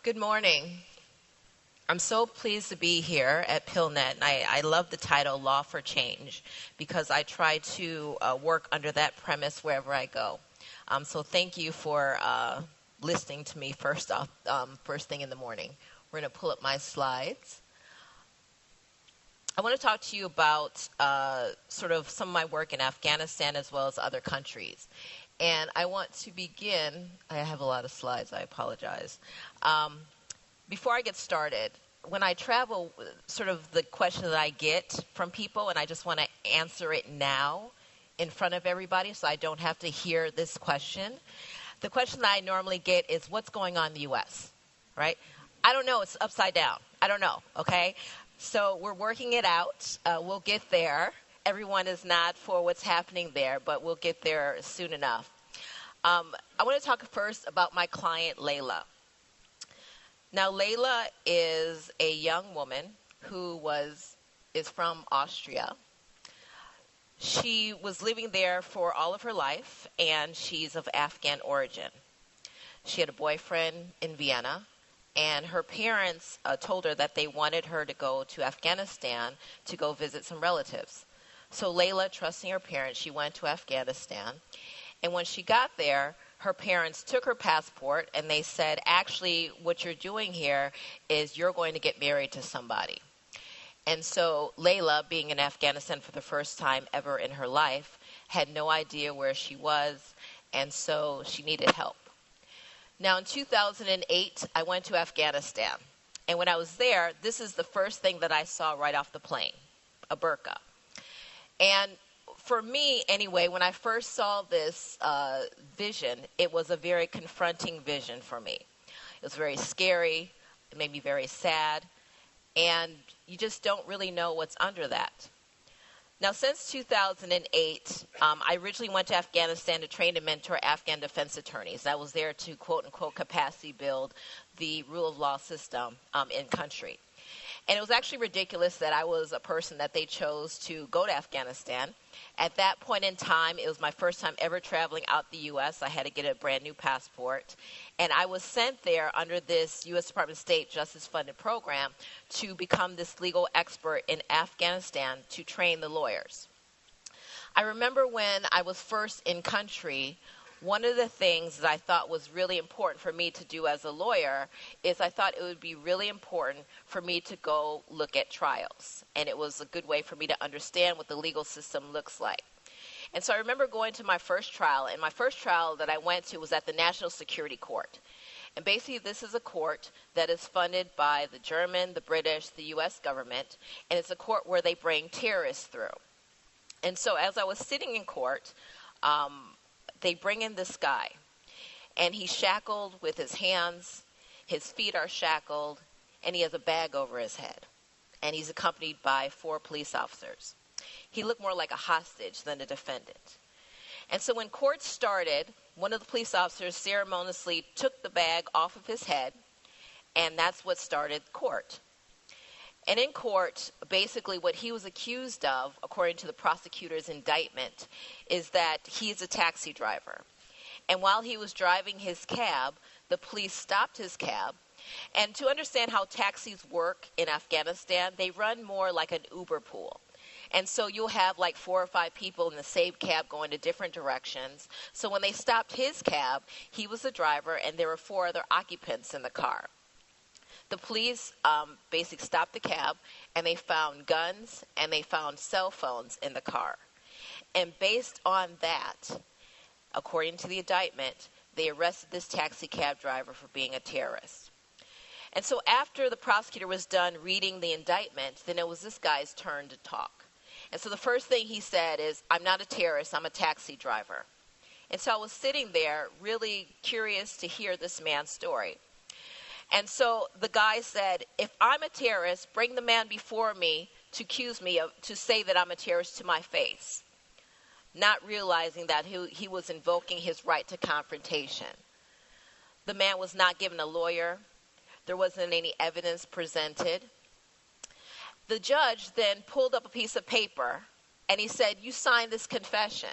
Good morning. I'm so pleased to be here at PILnet, and I love the title, Law for Change, because I try to work under that premise wherever I go. So thank you for listening to me first thing in the morning. We're going to pull up my slides. I want to talk to you about sort of some of my work in Afghanistan as well as other countries. And I want to begin, I have a lot of slides, I apologize. Before I get started, when I travel, sort of the question that I get from people, and I just want to answer it now in front of everybody so I don't have to hear this question. The question that I normally get is, what's going on in the U.S., right? I don't know. It's upside down. I don't know, okay? So we're working it out. We'll get there. Everyone is not for what's happening there, but we'll get there soon enough. I want to talk first about my client, Layla. Now, Layla is a young woman who is from Austria. She was living there for all of her life, and she's of Afghan origin. She had a boyfriend in Vienna, and her parents told her that they wanted her to go to Afghanistan to go visit some relatives. So Layla, trusting her parents, she went to Afghanistan. And when she got there, her parents took her passport and they said, actually, what you're doing here is you're going to get married to somebody. And so Layla, being in Afghanistan for the first time ever in her life, had no idea where she was, and so she needed help. Now, in 2008, I went to Afghanistan. And when I was there, this is the first thing that I saw right off the plane, a burqa. And for me, anyway, when I first saw this vision, it was a very confronting vision for me. It was very scary. It made me very sad. And you just don't really know what's under that. Now, since 2008, I originally went to Afghanistan to train and mentor Afghan defense attorneys. I was there to, quote-unquote, capacity build the rule of law system in country. And it was actually ridiculous that I was a person that they chose to go to Afghanistan. At that point in time, it was my first time ever traveling out the U.S. I had to get a brand new passport. And I was sent there under this U.S. Department of State justice-funded program to become this legal expert in Afghanistan to train the lawyers. I remember when I was first in country, one of the things that I thought was really important for me to do as a lawyer is I thought it would be really important for me to go look at trials. And it was a good way for me to understand what the legal system looks like. And so I remember going to my first trial, and my first trial that I went to was at the National Security Court. And basically this is a court that is funded by the German, the British, the U.S. government, and it's a court where they bring terrorists through. And so as I was sitting in court, they bring in this guy, and he's shackled with his hands, his feet are shackled, and he has a bag over his head. And he's accompanied by 4 police officers. He looked more like a hostage than a defendant. And so when court started, one of the police officers ceremoniously took the bag off of his head, and that's what started court. And in court, basically what he was accused of, according to the prosecutor's indictment, is that he is a taxi driver. And while he was driving his cab, the police stopped his cab. And to understand how taxis work in Afghanistan, they run more like an Uber pool. And so you'll have like 4 or 5 people in the same cab going to different directions. So when they stopped his cab, he was the driver, and there were 4 other occupants in the car. The police basically stopped the cab, and they found guns, and they found cell phones in the car. And based on that, according to the indictment, they arrested this taxi cab driver for being a terrorist. And so after the prosecutor was done reading the indictment, then it was this guy's turn to talk. And so the first thing he said is, I'm not a terrorist, I'm a taxi driver. And so I was sitting there really curious to hear this man's story. And so the guy said, if I'm a terrorist, bring the man before me to accuse me of, to say that I'm a terrorist to my face, not realizing that he was invoking his right to confrontation. The man was not given a lawyer. There wasn't any evidence presented. The judge then pulled up a piece of paper, and he said, you signed this confession.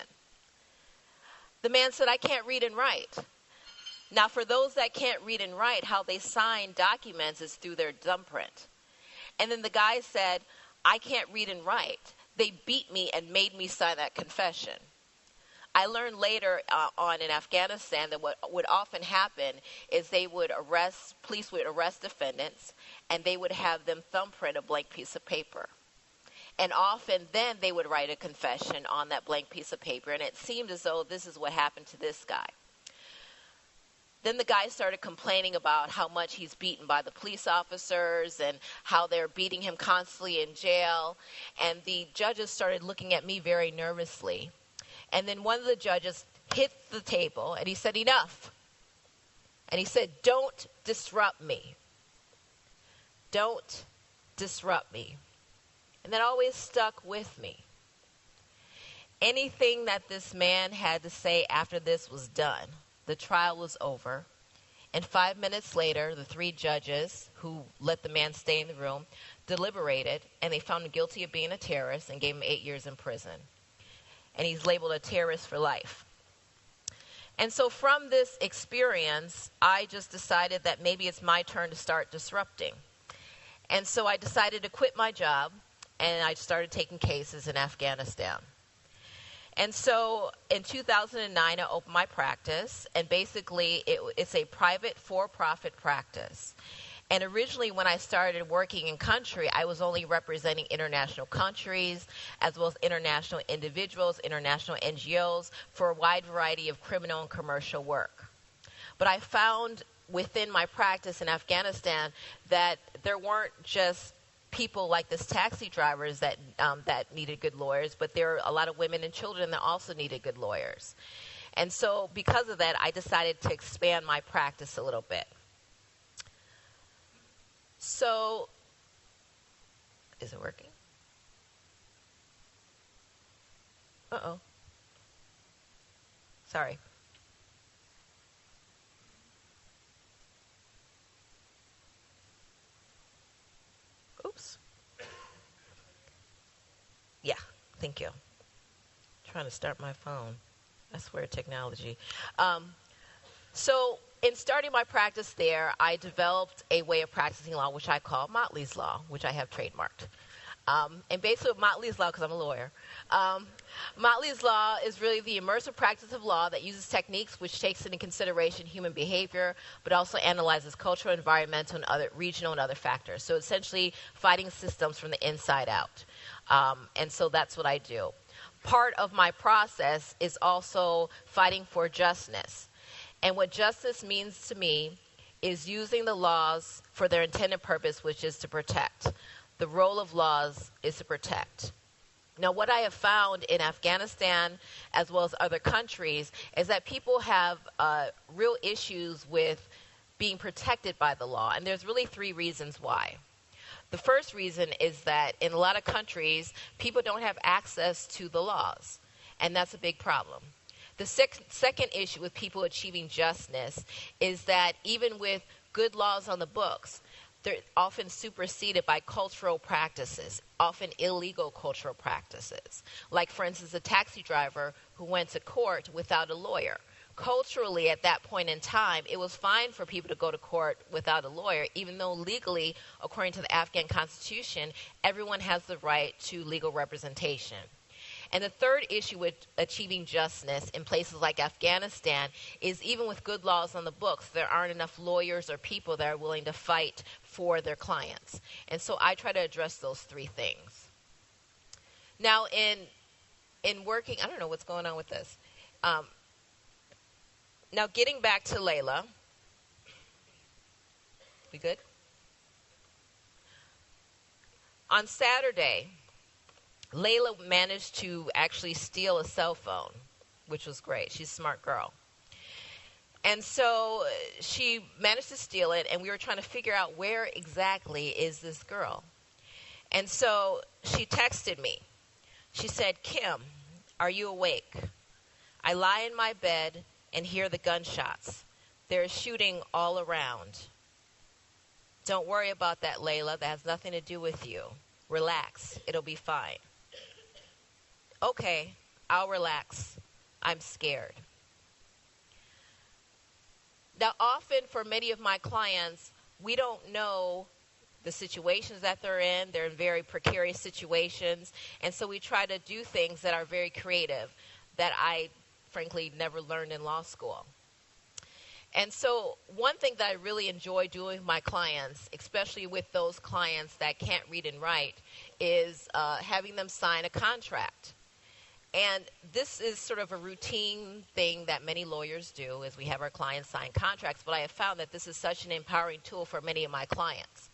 The man said, I can't read and write. Now, for those that can't read and write, how they sign documents is through their thumbprint. And then the guy said, I can't read and write. They beat me and made me sign that confession. I learned later on in Afghanistan that what would often happen is police would arrest defendants, and they would have them thumbprint a blank piece of paper. And often then they would write a confession on that blank piece of paper, and it seemed as though this is what happened to this guy. Then the guy started complaining about how much he's beaten by the police officers and how they're beating him constantly in jail. And the judges started looking at me very nervously. And then one of the judges hit the table and he said, enough. And he said, don't disrupt me. Don't disrupt me. And that always stuck with me. Anything that this man had to say after this was done. The trial was over, and 5 minutes later, the 3 judges who let the man stay in the room deliberated, and they found him guilty of being a terrorist and gave him 8 years in prison. And he's labeled a terrorist for life. And so from this experience, I just decided that maybe it's my turn to start disrupting. And so I decided to quit my job, and I started taking cases in Afghanistan. And so in 2009, I opened my practice, and basically it's a private for-profit practice. And originally when I started working in country, I was only representing international countries, as well as international individuals, international NGOs, for a wide variety of criminal and commercial work. But I found within my practice in Afghanistan that there weren't just people like this taxi drivers that needed good lawyers, but there are a lot of women and children that also needed good lawyers. And so because of that, I decided to expand my practice a little bit. So, is it working? Uh-oh. Sorry. Oops. Yeah, thank you. Trying to start my phone. I swear, technology. So in starting my practice there, I developed a way of practicing law, which I call Motley's Law, which I have trademarked. And basically Motley's Law, because I'm a lawyer, Motley's Law is really the immersive practice of law that uses techniques which takes into consideration human behavior, but also analyzes cultural, environmental, and other regional and other factors. So essentially fighting systems from the inside out. And so that's what I do. Part of my process is also fighting for justness. And what justice means to me is using the laws for their intended purpose, which is to protect. The role of laws is to protect. Now, what I have found in Afghanistan, as well as other countries, is that people have real issues with being protected by the law. And there's really 3 reasons why. The first reason is that in a lot of countries, people don't have access to the laws. And that's a big problem. The second issue with people achieving justness is that even with good laws on the books, they're often superseded by cultural practices, often illegal cultural practices. Like, for instance, a taxi driver who went to court without a lawyer. Culturally, at that point in time, it was fine for people to go to court without a lawyer, even though legally, according to the Afghan constitution, everyone has the right to legal representation. And the third issue with achieving justice in places like Afghanistan is even with good laws on the books, there aren't enough lawyers or people that are willing to fight for their clients. And so I try to address those 3 things. Now, in working, I don't know what's going on with this. Now, getting back to Layla. We good? On Saturday, Layla managed to actually steal a cell phone, which was great. She's a smart girl. And so she managed to steal it, and we were trying to figure out where exactly is this girl. And so she texted me. She said, "Kim, are you awake? I lie in my bed and hear the gunshots. They're shooting all around. Don't worry about that, Layla. That has nothing to do with you. Relax. It'll be fine." Okay, I'll relax. I'm scared. Now, often for many of my clients, we don't know the situations that they're in. They're in very precarious situations. And so we try to do things that are very creative that I, frankly, never learned in law school. And so one thing that I really enjoy doing with my clients, especially with those clients that can't read and write, is having them sign a contract. And this is sort of a routine thing that many lawyers do, is we have our clients sign contracts. But I have found that this is such an empowering tool for many of my clients.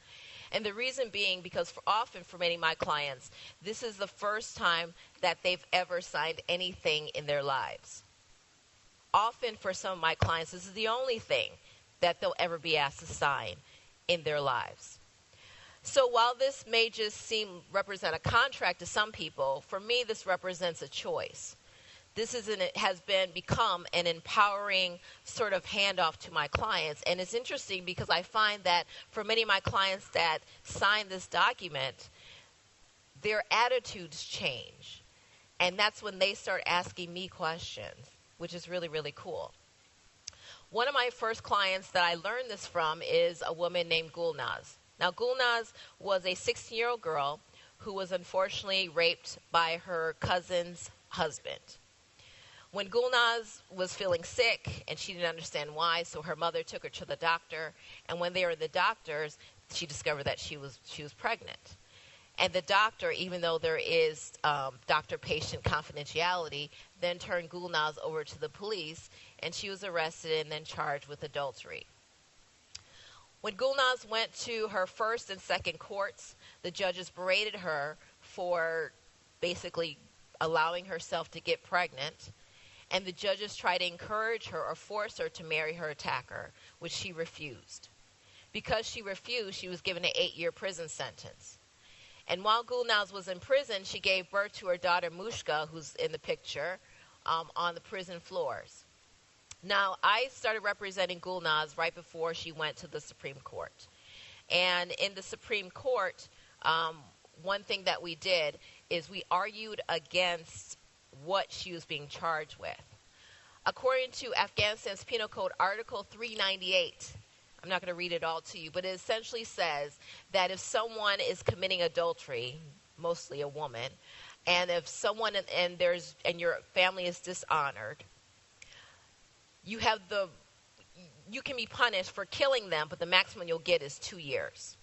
And the reason being because often for many of my clients, this is the first time that they've ever signed anything in their lives. Often for some of my clients, this is the only thing that they'll ever be asked to sign in their lives. So while this may just represent a contract to some people, for me this represents a choice. It has become an empowering sort of handoff to my clients. And it's interesting because I find that for many of my clients that sign this document, their attitudes change. And that's when they start asking me questions, which is really, really cool. One of my first clients that I learned this from is a woman named Gulnaz. Now, Gulnaz was a 16-year-old girl who was unfortunately raped by her cousin's husband. When Gulnaz was feeling sick, and she didn't understand why, so her mother took her to the doctor, and when they were the doctors, she discovered that she was pregnant. And the doctor, even though there is doctor-patient confidentiality, then turned Gulnaz over to the police, and she was arrested and then charged with adultery. When Gulnaz went to her first and second courts, the judges berated her for basically allowing herself to get pregnant, and the judges tried to encourage her or force her to marry her attacker, which she refused. Because she refused, she was given an 8-year prison sentence. And while Gulnaz was in prison, she gave birth to her daughter Mushka, who's in the picture, on the prison floors. Now, I started representing Gulnaz right before she went to the Supreme Court. And in the Supreme Court, one thing that we did is we argued against what she was being charged with. According to Afghanistan's Penal Code, Article 398, I'm not going to read it all to you, but it essentially says that if someone is committing adultery, mostly a woman, and if someone and your family is dishonored, you can be punished for killing them, but the maximum you'll get is 2 years.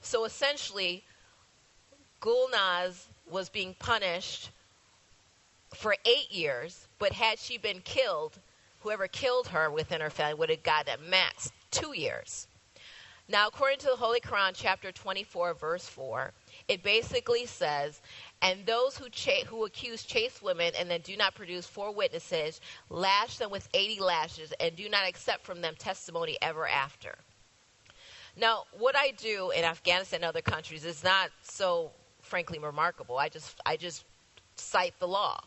So essentially, Gulnaz was being punished for 8 years, but had she been killed, whoever killed her within her family would have got at max 2 years. Now, according to the Holy Quran, chapter 24, verse 4, it basically says, and those who accuse chaste women and then do not produce 4 witnesses, lash them with 80 lashes and do not accept from them testimony ever after. Now, what I do in Afghanistan and other countries is not so, frankly, remarkable. I just cite the law.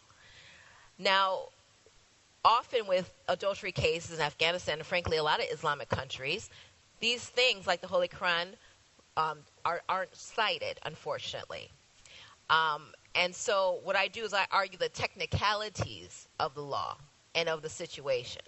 Now, often with adultery cases in Afghanistan and, frankly, a lot of Islamic countries, these things, like the Holy Quran, aren't cited, unfortunately. And so what I do is I argue the technicalities of the law and of the situation.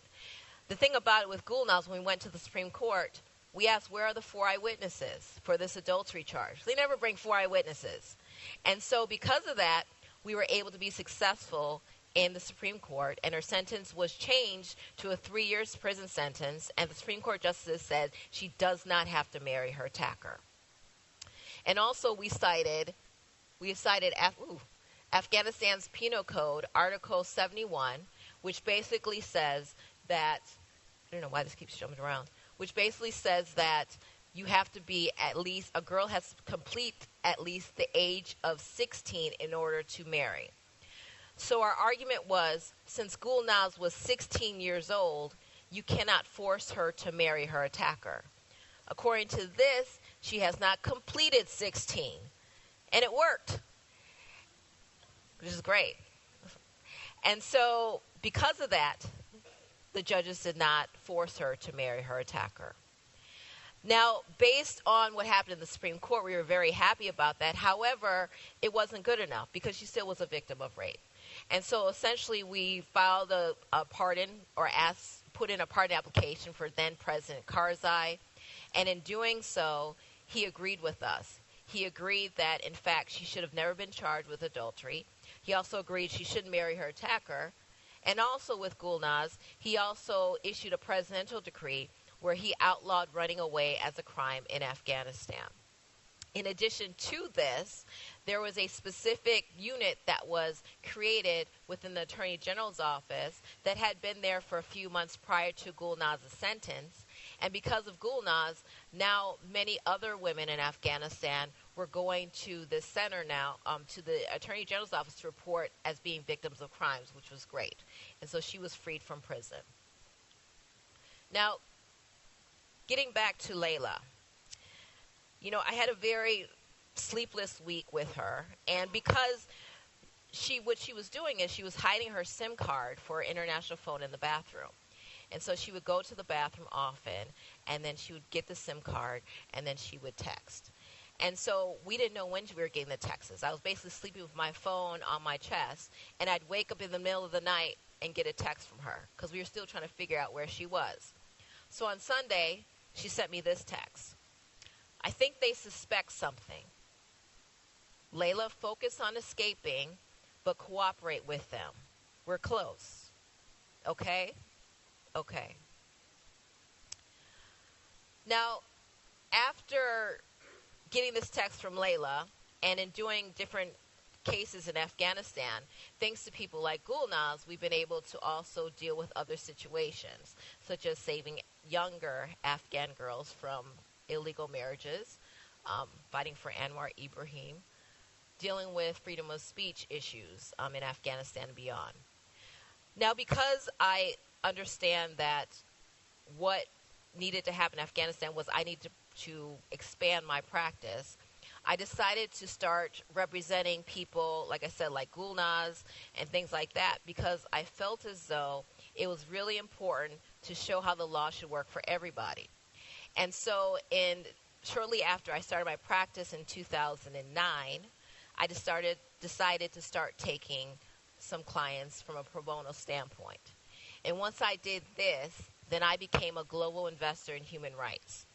The thing about it with Gulnaz, when we went to the Supreme Court, we asked, where are the 4 eyewitnesses for this adultery charge? They never bring 4 eyewitnesses. And so because of that, we were able to be successful in the Supreme Court, and her sentence was changed to a 3 years prison sentence, and the Supreme Court justice said she does not have to marry her attacker. And also we cited Afghanistan's Penal Code, Article 71, which basically says that, I don't know why this keeps jumping around, which basically says that you have to be a girl has to complete at least the age of 16 in order to marry. So our argument was, since Gulnaz was 16 years old, you cannot force her to marry her attacker. According to this, she has not completed 16. And it worked, which is great. And so because of that, the judges did not force her to marry her attacker. Now, based on what happened in the Supreme Court, we were very happy about that. However, it wasn't good enough because she still was a victim of rape. And so essentially we filed a pardon or asked put in a pardon application for then President Karzai. And in doing so, he agreed with us. He agreed that, in fact, she should have never been charged with adultery. He also agreed she shouldn't marry her attacker. And also with Gulnaz, he also issued a presidential decree where he outlawed running away as a crime in Afghanistan. In addition to this, there was a specific unit that was created within the Attorney General's office that had been there for a few months prior to Gulnaz's sentence. And because of Gulnaz, now many other women in Afghanistan were going to this center now, to the Attorney General's office to report as being victims of crimes, which was great. And so she was freed from prison. Now, getting back to Layla, I had a very sleepless week with her, and because what she was doing is she was hiding her SIM card for her international phone in the bathroom. And so she would go to the bathroom often, and then she would get the SIM card, and then she would text. And so we didn't know when we were getting the texts. I was basically sleeping with my phone on my chest, and I'd wake up in the middle of the night and get a text from her because we were still trying to figure out where she was. So on Sunday, she sent me this text. I think they suspect something. Layla, focus on escaping, but cooperate with them. We're close. Okay? Okay. Now, after getting this text from Layla and in doing different cases in Afghanistan, thanks to people like Gulnaz, we've been able to also deal with other situations, such as saving younger Afghan girls from illegal marriages, fighting for Anwar Ibrahim, dealing with freedom of speech issues in Afghanistan and beyond. Now, because I understand that what needed to happen in Afghanistan was I needed to expand my practice, I decided to start representing people, like I said, like Gulnaz and things like that, because I felt as though it was really important to show how the law should work for everybody. And so shortly after I started my practice in 2009, I decided to start taking some clients from a pro bono standpoint. And once I did this, then I became a global investor in human rights.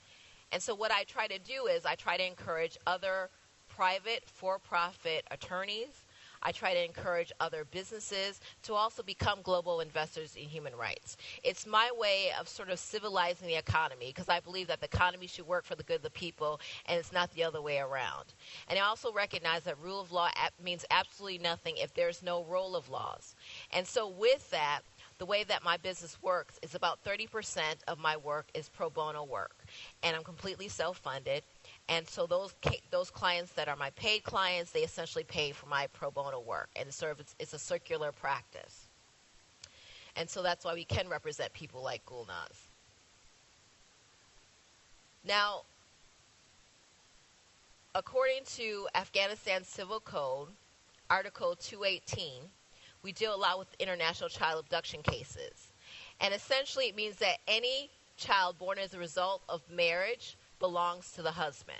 And so what I try to do is I try to encourage other private, for-profit attorneys. I try to encourage other businesses to also become global investors in human rights. It's my way of sort of civilizing the economy, because I believe that the economy should work for the good of the people, and it's not the other way around. And I also recognize that rule of law means absolutely nothing if there's no rule of laws. And so with that, the way that my business works is about 30% of my work is pro bono work, and I'm completely self-funded. And so those clients that are my paid clients, they essentially pay for my pro bono work, and it's a circular practice. And so that's why we can represent people like Gulnaz. Now, according to Afghanistan Civil Code, Article 218, we deal a lot with international child abduction cases. And essentially it means that any child born as a result of marriage belongs to the husband.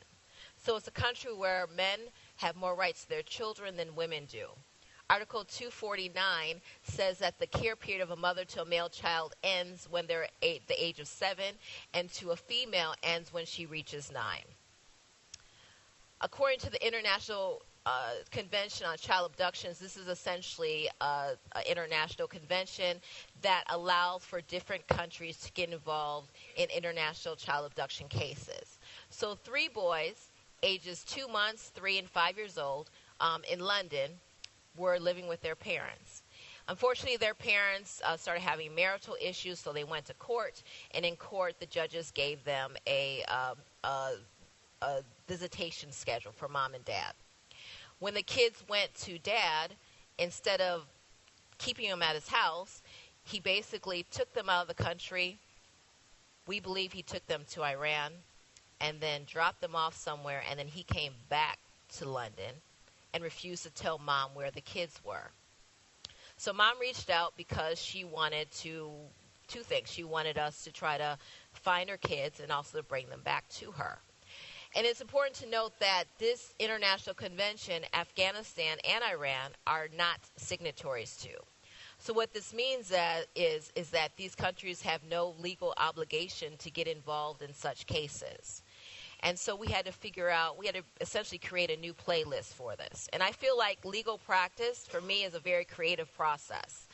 So it's a country where men have more rights to their children than women do. Article 249 says that the care period of a mother to a male child ends when they're the age of 7, and to a female ends when she reaches 9. According to the International Convention on Child Abductions, this is essentially an international convention that allows for different countries to get involved in international child abduction cases. So 3 boys, ages 2 months, 3, and 5 years old, in London, were living with their parents. Unfortunately, their parents started having marital issues, so they went to court, and in court, the judges gave them a visitation schedule for mom and dad. When the kids went to dad, instead of keeping them at his house, he basically took them out of the country. We believe he took them to Iran and then dropped them off somewhere, and then he came back to London and refused to tell mom where the kids were. So mom reached out because she wanted two things. She wanted us to try to find her kids and also to bring them back to her. And it's important to note that this international convention, Afghanistan and Iran are not signatories to. So what this means is that these countries have no legal obligation to get involved in such cases. And so we had to essentially create a new playlist for this. And I feel like legal practice, for me, is a very creative process.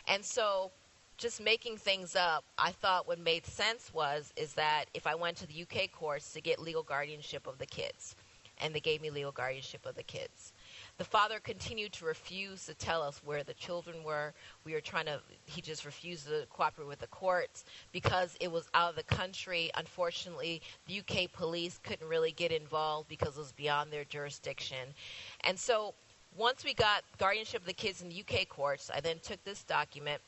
And so just making things up, I thought what made sense is that if I went to the UK courts to get legal guardianship of the kids, and they gave me legal guardianship of the kids. The father continued to refuse to tell us where the children were. He just refused to cooperate with the courts because it was out of the country. Unfortunately, the UK police couldn't really get involved because it was beyond their jurisdiction. And so once we got guardianship of the kids in the UK courts, I then took this document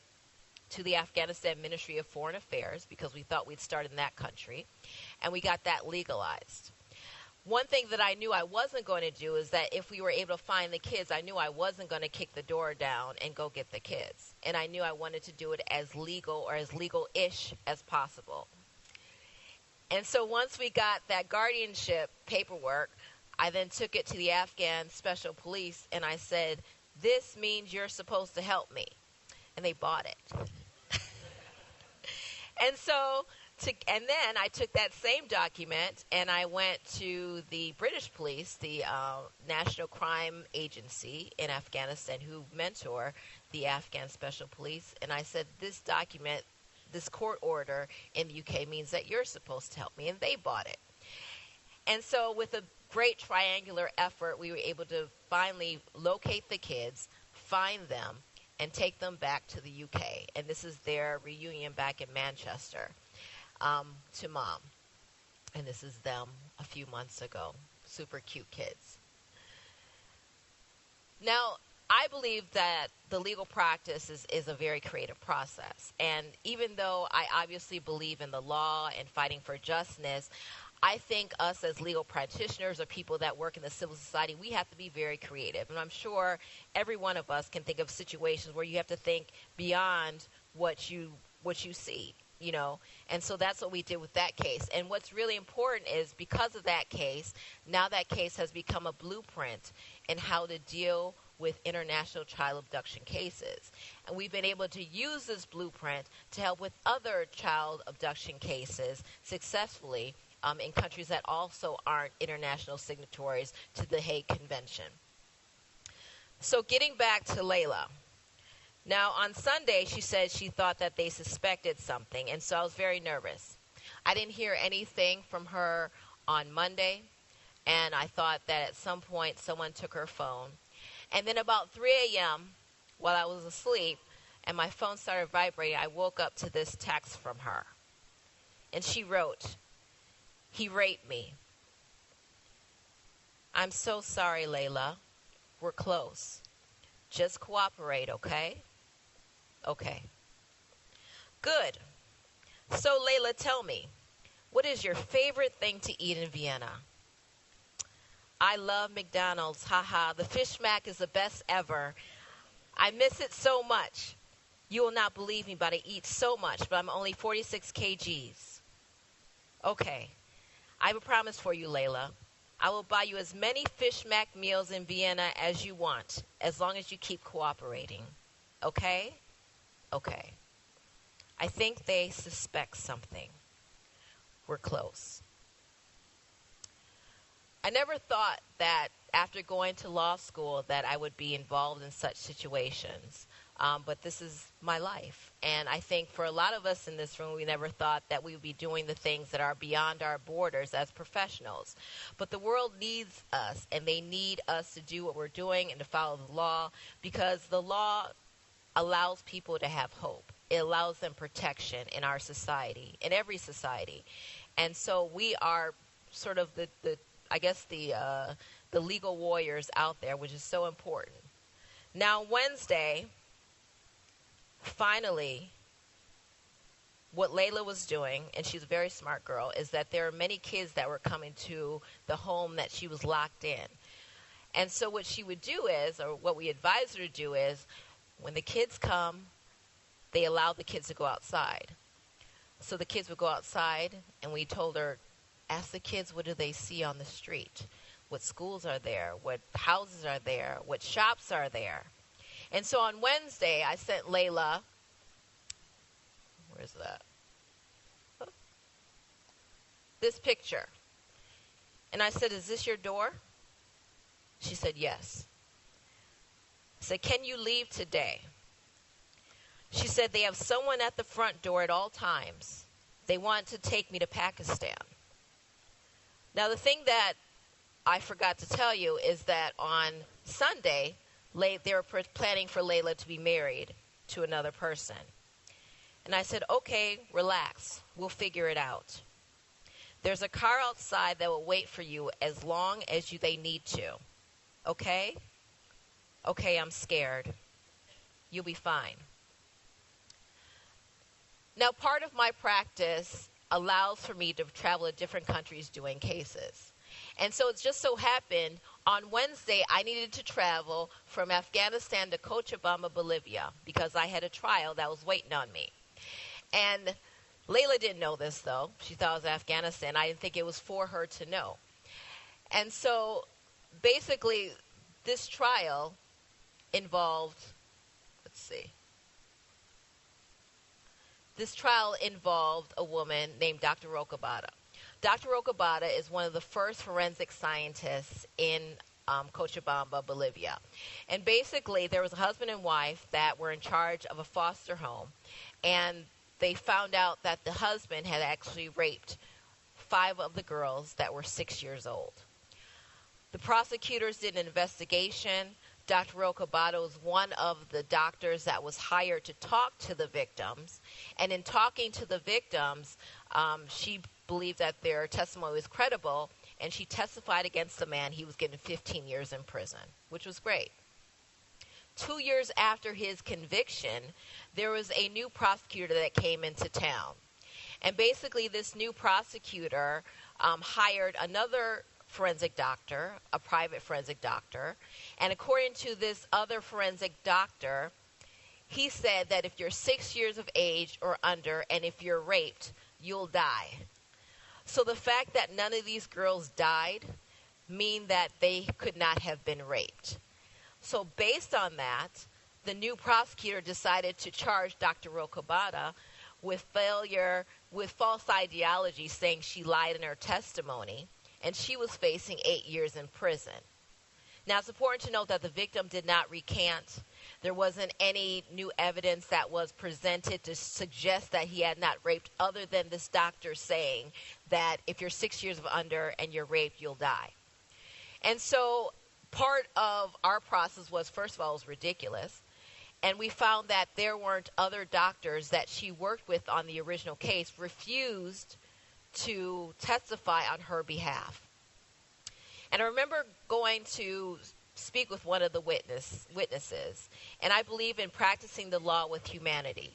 to the Afghanistan Ministry of Foreign Affairs because we thought we'd start in that country, and we got that legalized. One thing that I knew I wasn't going to do is that if we were able to find the kids, I knew I wasn't going to kick the door down and go get the kids. And I knew I wanted to do it as legal or as legal-ish as possible. And so once we got that guardianship paperwork, I then took it to the Afghan Special Police, and I said, "This means you're supposed to help me." And they bought it. And then I took that same document and I went to the British police, the National Crime Agency in Afghanistan, who mentor the Afghan Special Police, and I said, "This document, this court order in the UK means that you're supposed to help me," and they bought it. And so with a great triangular effort, we were able to finally locate the kids, find them, and take them back to the UK. And this is their reunion back in Manchester. To mom. And this is them a few months ago. Super cute kids. Now, I believe that the legal practice is a very creative process. And even though I obviously believe in the law and fighting for justice, I think us as legal practitioners or people that work in the civil society, we have to be very creative. And I'm sure every one of us can think of situations where you have to think beyond what you see. And so that's what we did with that case. And what's really important is because of that case, now that case has become a blueprint in how to deal with international child abduction cases. And we've been able to use this blueprint to help with other child abduction cases successfully in countries that also aren't international signatories to the Hague Convention. So getting back to Layla. Now, on Sunday, she said she thought that they suspected something, and so I was very nervous. I didn't hear anything from her on Monday, and I thought that at some point someone took her phone. And then about 3 a.m., while I was asleep, and my phone started vibrating, I woke up to this text from her. And she wrote, "He raped me. I'm so sorry, Layla. We're close. Just cooperate, okay?" Okay. Good. So, Layla, tell me, what is your favorite thing to eat in Vienna? I love McDonald's. Haha. The fish mac is the best ever. I miss it so much. You will not believe me, but I eat so much, but I'm only 46 kgs. Okay. I have a promise for you, Layla. I will buy you as many fish mac meals in Vienna as you want, as long as you keep cooperating. Okay? Okay. I think they suspect something. We're close. I never thought that after going to law school that I would be involved in such situations. But this is my life. And I think for a lot of us in this room, we never thought that we would be doing the things that are beyond our borders as professionals. But the world needs us, and they need us to do what we're doing and to follow the law, because the law allows people to have hope. It allows them protection in our society, in every society. And so we are sort of the legal warriors out there, which is so important. Now, Wednesday, finally, what Layla was doing, and she's a very smart girl, is that there are many kids that were coming to the home that she was locked in. And so what she would do is, or what we advised her to do is, when the kids come, they allow the kids to go outside. So the kids would go outside, and we told her, ask the kids, what do they see on the street? What schools are there? What houses are there? What shops are there? And so on Wednesday, I sent Layla, where's that? This picture. And I said, is this your door? She said, yes. I said, can you leave today? She said, they have someone at the front door at all times. They want to take me to Pakistan. Now, the thing that I forgot to tell you is that on Sunday, they were planning for Layla to be married to another person. And I said, okay, relax. We'll figure it out. There's a car outside that will wait for you as long as they need to. Okay? Okay, I'm scared. You'll be fine. Now, part of my practice allows for me to travel to different countries doing cases. And so it just so happened on Wednesday I needed to travel from Afghanistan to Cochabamba, Bolivia, because I had a trial that was waiting on me. And Layla didn't know this, though. She thought it was Afghanistan. I didn't think it was for her to know. And so basically this trial involved, this trial involved a woman named Dr. Rokabada. Dr. Rokabada is one of the first forensic scientists in Cochabamba, Bolivia. And basically, there was a husband and wife that were in charge of a foster home, and they found out that the husband had actually raped 5 of the girls that were 6 years old. The prosecutors did an investigation. Dr. Rokabada was one of the doctors that was hired to talk to the victims. And in talking to the victims, she believed that their testimony was credible, and she testified against the man. He was getting 15 years in prison, which was great. 2 years after his conviction, there was a new prosecutor that came into town. And basically, this new prosecutor hired another forensic doctor, a private forensic doctor. And according to this other forensic doctor, he said that if you're 6 years of age or under, and if you're raped, you'll die. So the fact that none of these girls died mean that they could not have been raped. So based on that, the new prosecutor decided to charge Dr. Rokabada with false ideology, saying she lied in her testimony, and she was facing 8 years in prison. Now, it's important to note that the victim did not recant. There wasn't any new evidence that was presented to suggest that he had not raped, other than this doctor saying that if you're 6 years of under and you're raped, you'll die. And so part of our process was, first of all, it was ridiculous. And we found that there weren't other doctors that she worked with on the original case refused to testify on her behalf. And I remember going to speak with one of the witnesses, and I believe in practicing the law with humanity.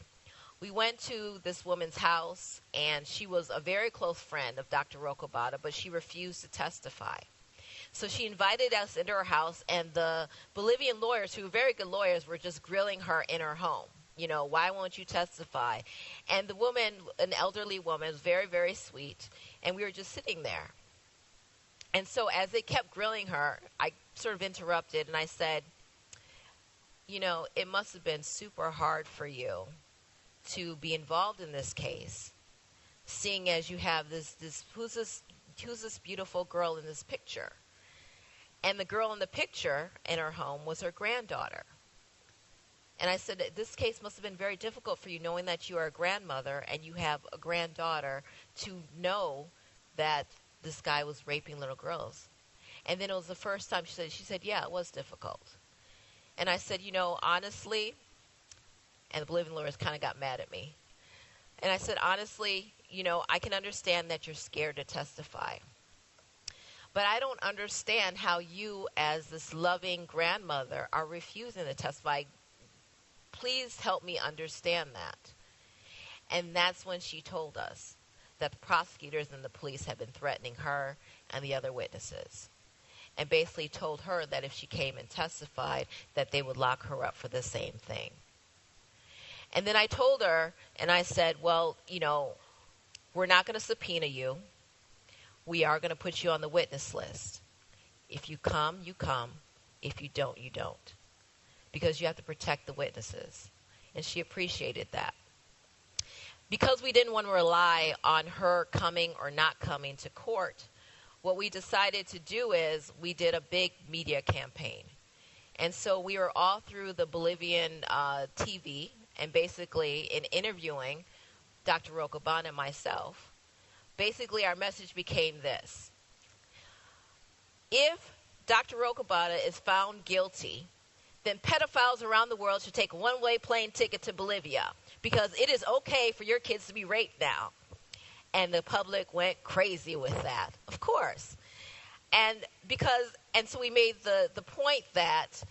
We went to this woman's house, and she was a very close friend of Dr. Rokabada, but she refused to testify. So she invited us into her house, and the Bolivian lawyers, who were very good lawyers, were just grilling her in her home. You know, why won't you testify? And the woman, an elderly woman, was very, very sweet, and we were just sitting there. And so as they kept grilling her, I sort of interrupted, and I said, you know, it must have been super hard for you to be involved in this case, seeing as you have who's this beautiful girl in this picture? And the girl in the picture in her home was her granddaughter. And I said, this case must have been very difficult for you, knowing that you are a grandmother and you have a granddaughter, to know that this guy was raping little girls. And then it was the first time she said, yeah, it was difficult. And I said, you know, honestly, and the Bolivian lawyers kind of got mad at me. And I said, honestly, you know, I can understand that you're scared to testify. But I don't understand how you, as this loving grandmother, are refusing to testify. Please help me understand that. And that's when she told us that the prosecutors and the police had been threatening her and the other witnesses, and basically told her that if she came and testified, that they would lock her up for the same thing. And then I told her, and I said, well, you know, we're not going to subpoena you. We are going to put you on the witness list. If you come, you come. If you don't, you don't. because you have to protect the witnesses. And she appreciated that. Because we didn't want to rely on her coming or not coming to court, what we decided to do is we did a big media campaign. And so we were all through the Bolivian TV, and basically in interviewing Dr. Rocaban and myself, basically our message became this. If Dr. Rocaban is found guilty, then pedophiles around the world should take a one-way plane ticket to Bolivia, because it is okay for your kids to be raped now. And the public went crazy with that, of course. And so we made the point that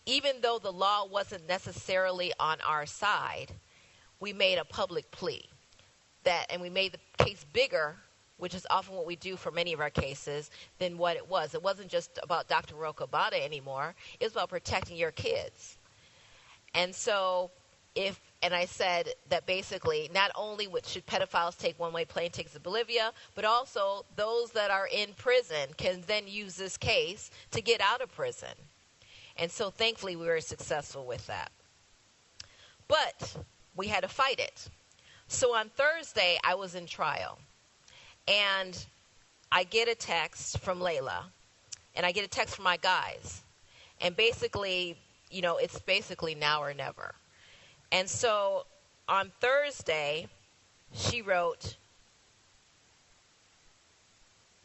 even though the law wasn't necessarily on our side, we made a public plea and we made the case bigger, which is often what we do for many of our cases, than what it was. It wasn't just about Dr. Rocaban anymore. It was about protecting your kids. And so I said that basically not only should pedophiles take one-way plane tickets to Bolivia, but also those that are in prison can then use this case to get out of prison. And so thankfully we were successful with that. But we had to fight it. So on Thursday I was in trial. And I get a text from Layla, and I get a text from my guys. And basically, it's basically now or never. And so on Thursday, she wrote,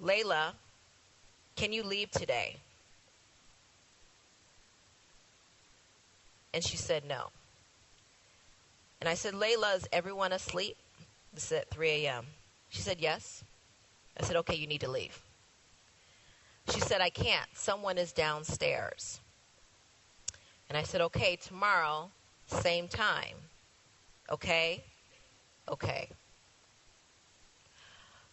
Layla, can you leave today? And she said no. And I said, Layla, is everyone asleep? This is at 3 a.m. She said, yes. I said, okay, you need to leave. She said, I can't. Someone is downstairs. And I said, okay, tomorrow, same time. Okay? Okay.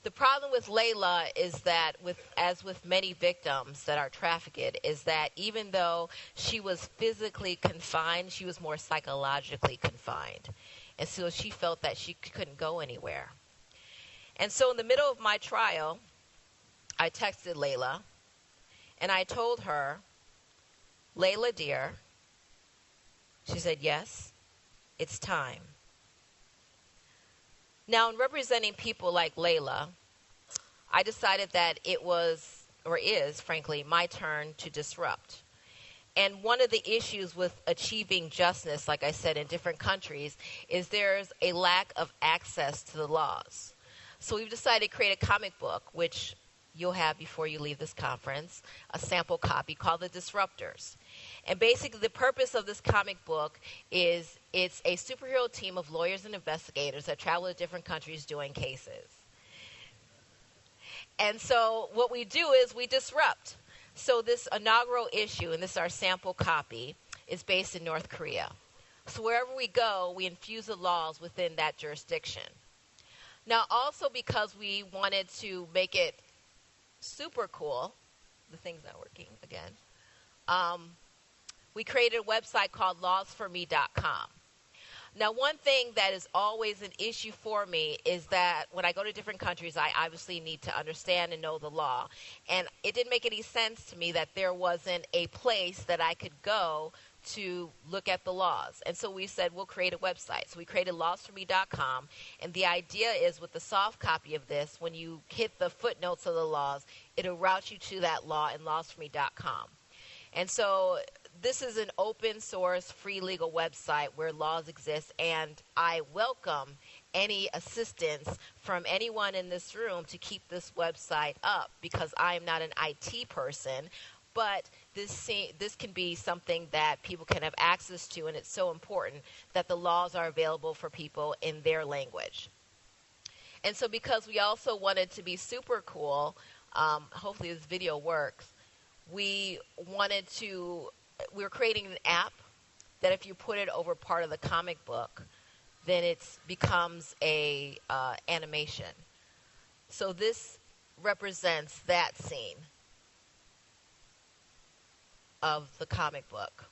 The problem with Layla is that, as with many victims that are trafficked, is that even though she was physically confined, she was more psychologically confined. And so she felt that she couldn't go anywhere. And so in the middle of my trial, I texted Layla, and I told her, Layla, dear, she said, yes, it's time. Now, in representing people like Layla, I decided that it was, or is, frankly, my turn to disrupt. And one of the issues with achieving justice, like I said, in different countries, is there's a lack of access to the laws. So we've decided to create a comic book, which you'll have before you leave this conference, a sample copy called The Disruptors. And basically the purpose of this comic book is it's a superhero team of lawyers and investigators that travel to different countries doing cases. And so what we do is we disrupt. So this inaugural issue, and this is our sample copy, is based in North Korea. So wherever we go, we infuse the laws within that jurisdiction. Now, also because we wanted to make it super cool, the thing's not working again, we created a website called lawsforme.com. Now, one thing that is always an issue for me is that when I go to different countries, I obviously need to understand and know the law. And it didn't make any sense to me that there wasn't a place that I could go to look at the laws. And so we said, we'll create a website. So we created lawsforme.com. And the idea is with the soft copy of this, when you hit the footnotes of the laws, it'll route you to that law in lawsforme.com. And so this is an open source free legal website where laws exist, and I welcome any assistance from anyone in this room to keep this website up, because I am not an IT person, but this can be something that people can have access to, and it's so important that the laws are available for people in their language. And so because we also wanted to be super cool, hopefully this video works, we were creating an app that if you put it over part of the comic book, then it becomes a animation. So this represents that scene of the comic book.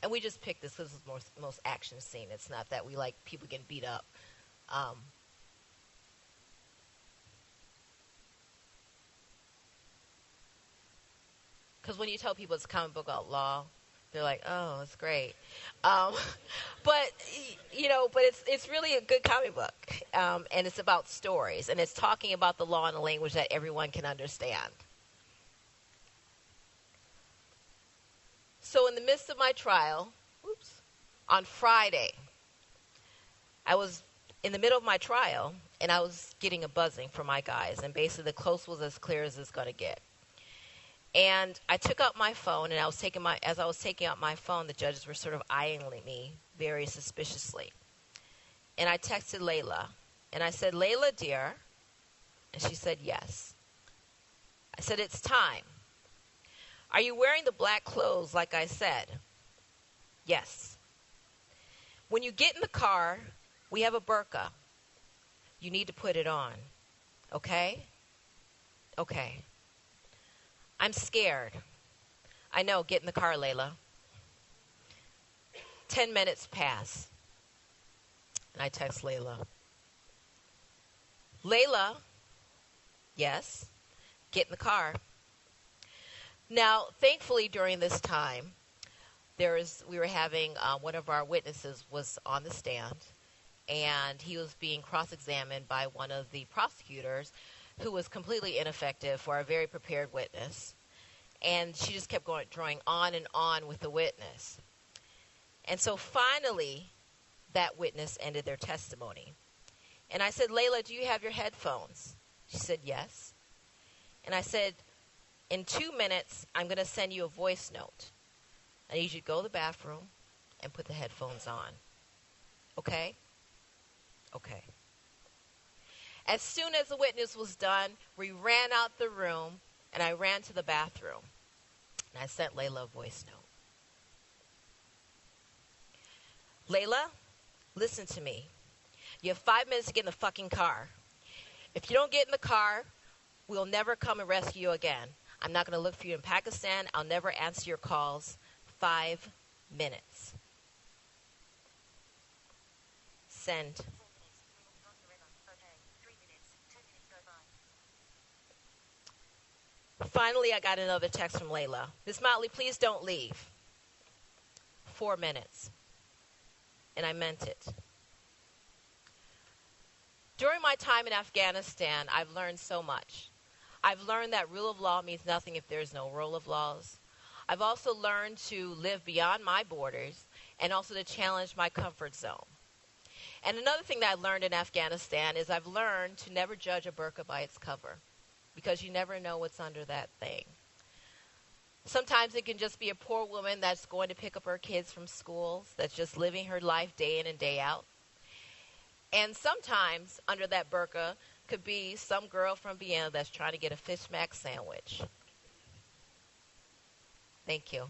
And we just picked this because it's the most action scene. It's not that we like people getting beat up. Because when you tell people it's a comic book about law, They're like, oh, it's great. Um, but but it's really a good comic book, and it's about stories, and it's talking about the law in a language that everyone can understand. So in the midst of my trial, on Friday, I was in the middle of my trial, and I was getting a buzzing from my guys, and basically the close was as clear as it's going to get. And I took out my phone, and as I was taking out my phone, the judges were sort of eyeing me very suspiciously. And I texted Layla, and I said, Layla, dear, and she said, yes. I said, it's time. Are you wearing the black clothes like I said? Yes. When you get in the car, we have a burqa. You need to put it on. Okay? Okay. I'm scared. I know. Get in the car, Layla. 10 minutes pass. And I text Layla. Layla, yes, get in the car. Now, thankfully, during this time, we were having one of our witnesses was on the stand, and he was being cross-examined by one of the prosecutors who was completely ineffective for a very prepared witness. And she just kept drawing on and on with the witness. And so finally, that witness ended their testimony. And I said, Layla, do you have your headphones? She said, yes. And I said, in 2 minutes, I'm going to send you a voice note. I need you to go to the bathroom and put the headphones on. Okay? Okay. As soon as the witness was done, we ran out the room, and I ran to the bathroom. And I sent Layla a voice note. Layla, listen to me. You have 5 minutes to get in the fucking car. If you don't get in the car, we'll never come and rescue you again. I'm not going to look for you in Pakistan. I'll never answer your calls. 5 minutes. Send. Finally, I got another text from Layla. Ms. Motley, please don't leave. 4 minutes. And I meant it. During my time in Afghanistan, I've learned so much. I've learned that rule of law means nothing if there's no rule of laws. I've also learned to live beyond my borders and also to challenge my comfort zone. And another thing that I learned in Afghanistan is I've learned to never judge a burqa by its cover, because you never know what's under that thing. Sometimes it can just be a poor woman that's going to pick up her kids from schools, that's just living her life day in and day out. And sometimes under that burqa could be some girl from Vienna that's trying to get a fish mac sandwich. Thank you.